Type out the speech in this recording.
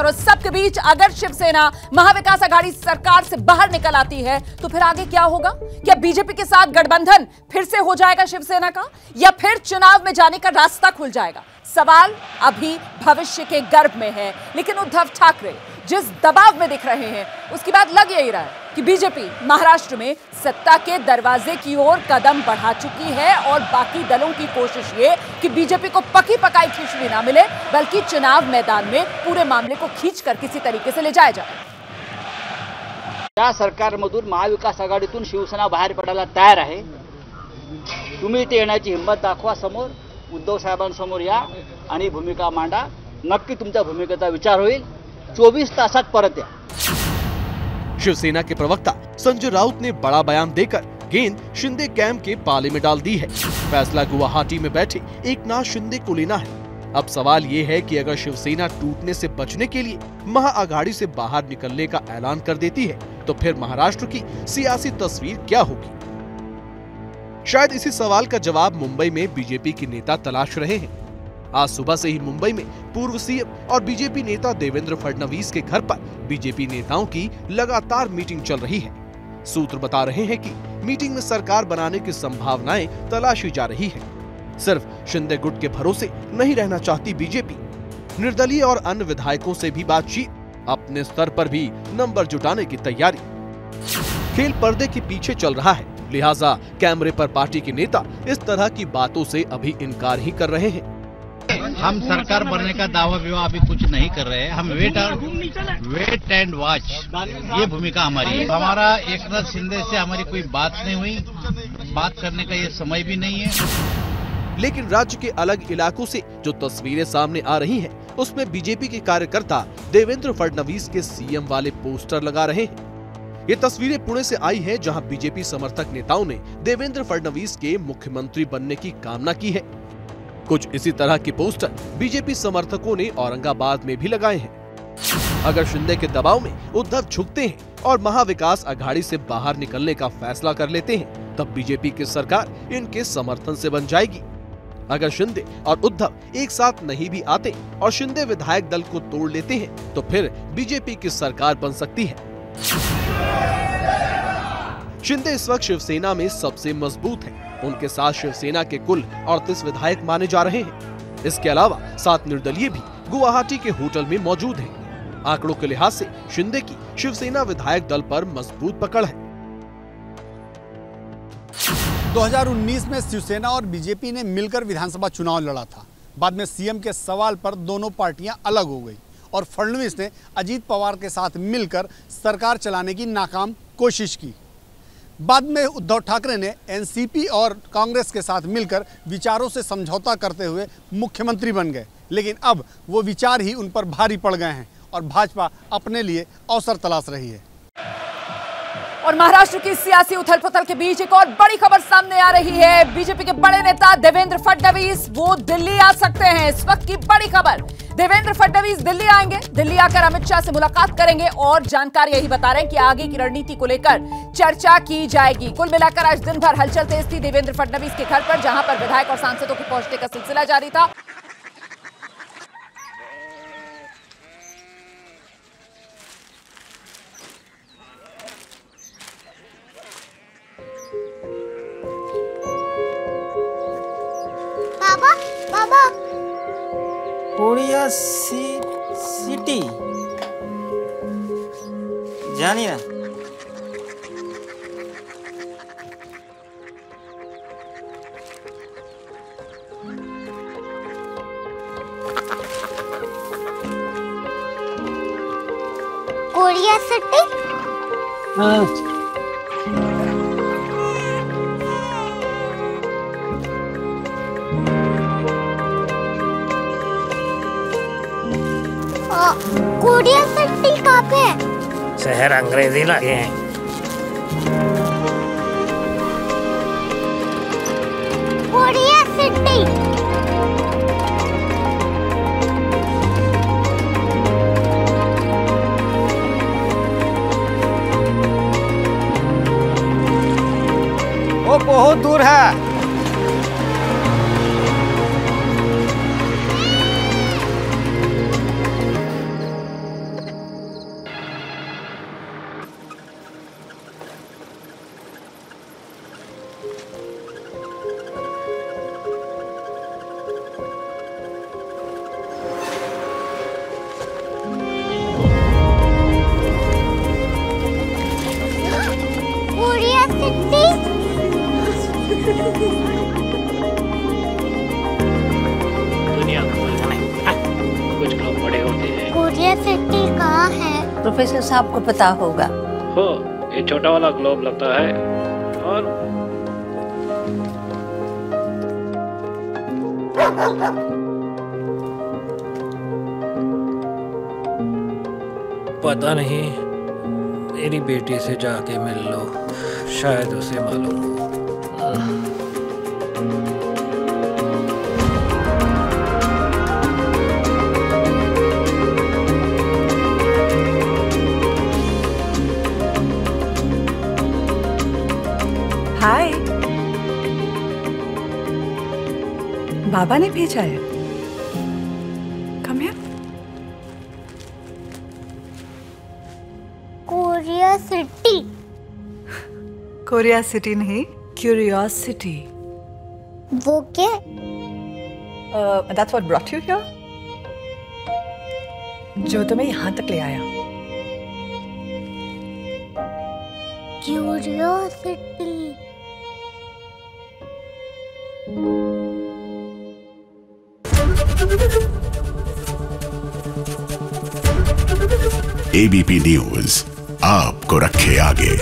और उस सब के बीच अगर शिवसेना महाविकास आघाड़ी सरकार से बाहर निकल आती है तो फिर आगे क्या होगा? क्या बीजेपी के साथ गठबंधन फिर से हो जाएगा शिवसेना का, या फिर चुनाव में जाने का रास्ता खुल जाएगा? सवाल अभी भविष्य के गर्भ में है, लेकिन उद्धव ठाकरे जिस दबाव में दिख रहे हैं उसकी बात लग यही रहा है कि बीजेपी महाराष्ट्र में सत्ता के दरवाजे की ओर कदम बढ़ा चुकी है और बाकी दलों की कोशिश ये कि बीजेपी को पकी पकाई खिचड़ी ना मिले, बल्कि चुनाव मैदान में पूरे मामले को खींचकर किसी तरीके से ले जाया जाए। या सरकारमधून महाविकास आघाडीतून शिवसेना बाहेर पडायला तयार आहे। तुम्ही इथे येण्याची हिंमत दाखवा, समोर उद्धव साहेबांसमोर या आणि भूमिका मांडा। नक्की तुमच्या भूमिकेचा विचार होईल। 24 तासात परत या। शिवसेना के प्रवक्ता संजय राउत ने बड़ा बयान देकर गेंद शिंदे कैंप के पाले में डाल दी है। फैसला गुवाहाटी में बैठे एकनाथ शिंदे को लेना है। अब सवाल ये है कि अगर शिवसेना टूटने से बचने के लिए महाआघाड़ी से बाहर निकलने का ऐलान कर देती है तो फिर महाराष्ट्र की सियासी तस्वीर क्या होगी? शायद इसी सवाल का जवाब मुंबई में बीजेपी के नेता तलाश रहे हैं। आज सुबह से ही मुंबई में पूर्व सीएम और बीजेपी नेता देवेंद्र फडणवीस के घर पर बीजेपी नेताओं की लगातार मीटिंग चल रही है। सूत्र बता रहे हैं कि मीटिंग में सरकार बनाने की संभावनाएं तलाशी जा रही है। सिर्फ शिंदे गुट के भरोसे नहीं रहना चाहती बीजेपी। निर्दलीय और अन्य विधायकों से भी बातचीत, अपने स्तर पर भी नंबर जुटाने की तैयारी। खेल पर्दे के पीछे चल रहा है, लिहाजा कैमरे पर पार्टी के नेता इस तरह की बातों से अभी इनकार ही कर रहे हैं। हम सरकार बनने का दावा विवाह अभी कुछ नहीं कर रहे हैं। हम वेट एंड वॉच, ये भूमिका हमारी है। हमारा एकनाथ शिंदे से हमारी कोई बात नहीं हुई, बात करने का ये समय भी नहीं है। लेकिन राज्य के अलग इलाकों से जो तस्वीरें सामने आ रही हैं, उसमें बीजेपी के कार्यकर्ता देवेंद्र फडणवीस के सीएम वाले पोस्टर लगा रहे हैं। ये तस्वीरें पुणे से आई है, जहां बीजेपी समर्थक नेताओं ने देवेंद्र फडणवीस के मुख्यमंत्री बनने की कामना की है। कुछ इसी तरह के पोस्टर बीजेपी समर्थकों ने औरंगाबाद में भी लगाए हैं। अगर शिंदे के दबाव में उद्धव झुकते हैं और महाविकास आघाड़ी से बाहर निकलने का फैसला कर लेते हैं, तब बीजेपी की सरकार इनके समर्थन से बन जाएगी। अगर शिंदे और उद्धव एक साथ नहीं भी आते और शिंदे विधायक दल को तोड़ लेते हैं, तो फिर बीजेपी की सरकार बन सकती है। शिंदे इस वक्त शिवसेना में सबसे मजबूत हैं। उनके साथ शिवसेना के कुल 38 विधायक माने जा रहे हैं। इसके अलावा 7 निर्दलीय भी गुवाहाटी के होटल में मौजूद हैं। आंकड़ों के लिहाज से शिंदे की शिवसेना विधायक दल पर मजबूत पकड़ है। 2019 में शिवसेना और बीजेपी ने मिलकर विधानसभा चुनाव लड़ा था। बाद में सीएम के सवाल पर दोनों पार्टियां अलग हो गई और फडणवीस ने अजीत पवार के साथ मिलकर सरकार चलाने की नाकाम कोशिश की। बाद में उद्धव ठाकरे ने एनसीपी और कांग्रेस के साथ मिलकर विचारों से समझौता करते हुए मुख्यमंत्री बन गए, लेकिन अब वो विचार ही उन पर भारी पड़ गए हैं और भाजपा अपने लिए अवसर तलाश रही है। और महाराष्ट्र की सियासी उथल-पुथल के बीच एक और बड़ी खबर सामने आ रही है। बीजेपी के बड़े नेता देवेंद्र फडणवीस वो दिल्ली आ सकते हैं। इस वक्त की बड़ी खबर, देवेंद्र फडणवीस दिल्ली आएंगे। दिल्ली आकर अमित शाह से मुलाकात करेंगे और जानकारी यही बता रहे हैं कि आगे की रणनीति को लेकर चर्चा की जाएगी। कुल मिलाकर आज दिन भर हलचल तेज थी देवेंद्र फडणवीस के घर पर, जहां पर विधायक और सांसदों के पहुंचने का सिलसिला जारी था। बाबा कोरिया सिटी जानी ना कोरिया सिटी। कोरिया सिटी कहाँ पे है? शहर अंग्रेजी लगे हैं। Korea city. वो बहुत दूर है। कोरिया सिटी कहाँ है? प्रोफेसर साहब को पता होगा। हो, ये छोटा वाला ग्लोब लगता है। और पता नहीं, मेरी बेटी से जाके मिल लो, शायद उसे मालूम हो। हाय, बाबा ने भेजा है। Come here. Korea city. Korea city नहीं, क्यूरियोसिटी। वो क्या? That's what brought you here? जो तुम्हें यहाँ तक ले आया। क्यूरियोसिटी। एबीपी न्यूज आपको रखे आगे।